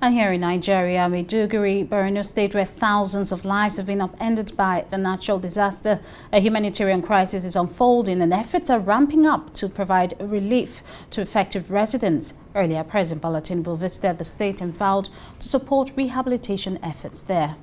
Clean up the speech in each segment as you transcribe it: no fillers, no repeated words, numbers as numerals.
And here in Nigeria, Maiduguri, Borno State, where thousands of lives have been upended by the natural disaster, a humanitarian crisis is unfolding and efforts are ramping up to provide relief to affected residents. Earlier, President Bola Tinubu visited the state and vowed to support rehabilitation efforts there.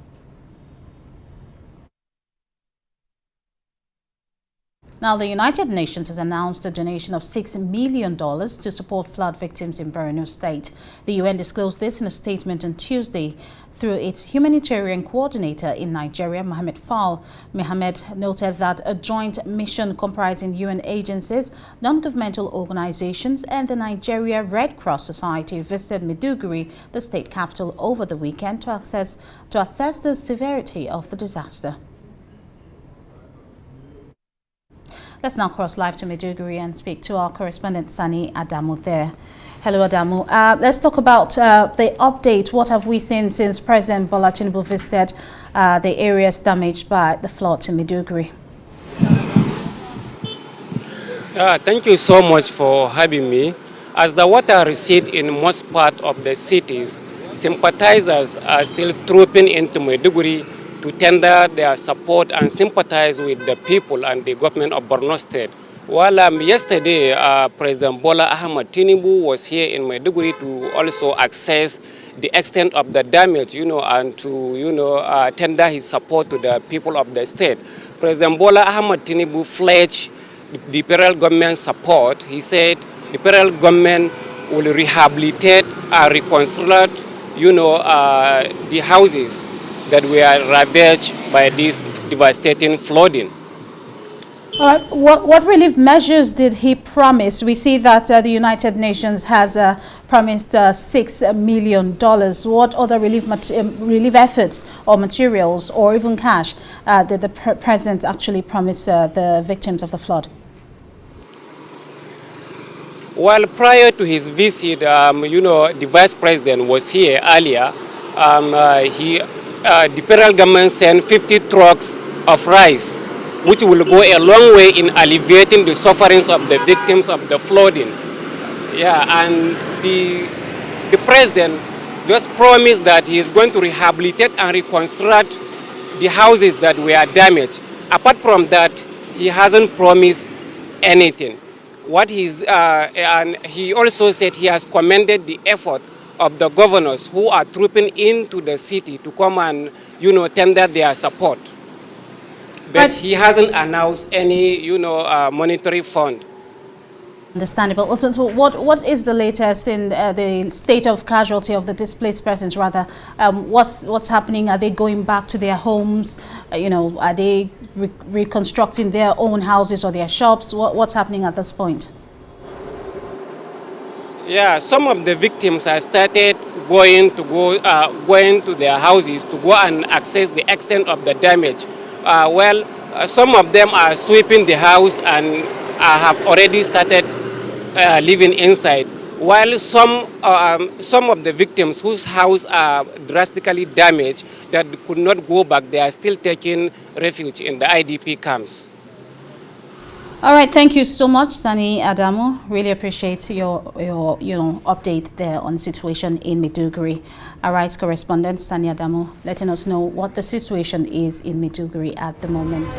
Now, the United Nations has announced a donation of $6 million to support flood victims in Borno State. The UN disclosed this in a statement on Tuesday through its humanitarian coordinator in Nigeria, Mohammed Fall. Mohammed noted that a joint mission comprising UN agencies, non-governmental organizations, and the Nigeria Red Cross Society visited Maiduguri, the state capital, over the weekend to assess the severity of the disaster. Let's now cross live to Maiduguri and speak to our correspondent, Sani Adamu there. Hello, Adamu. Let's talk about the update. What have we seen since President Bola Tinubu visited the areas damaged by the floods in Maiduguri? Thank you so much for having me. As the water recedes in most parts of the cities, sympathizers are still trooping into Maiduguri to tender their support and sympathize with the people and the government of Borno State. While yesterday, President Bola Ahmed Tinubu was here in Maiduguri to also assess the extent of the damage, and to, tender his support to the people of the state. President Bola Ahmed Tinubu pledged the federal government support. He said the federal government will rehabilitate and reconstruct, the houses that were ravaged by this devastating flooding. All right. What relief measures did he promise? We see that the United Nations has promised $6 million. What other relief efforts or materials or even cash did the president actually promise the victims of the flood? Well, prior to his visit, the vice president was here earlier. The federal government sent 50 trucks of rice, which will go a long way in alleviating the sufferings of the victims of the flooding. Yeah, and the president just promised that he is going to rehabilitate and reconstruct the houses that were damaged. Apart from that, he hasn't promised anything. And he also said he has commended the effort of the governors who are trooping into the city to come and, tender their support. But he hasn't announced any, monetary fund. Understandable. So what is the latest in the state of casualty of the displaced persons, rather? What's happening? Are they going back to their homes? Are they reconstructing their own houses or their shops? What's happening at this point? Yeah, some of the victims have started going to their houses to go and assess the extent of the damage. Some of them are sweeping the house and have already started living inside, while some of the victims whose house are drastically damaged that could not go back, they are still taking refuge in the IDP camps. All right, thank you so much, Sani Adamu. Really appreciate your update there on the situation in Maiduguri. Arise correspondent Sani Adamu letting us know what the situation is in Maiduguri at the moment.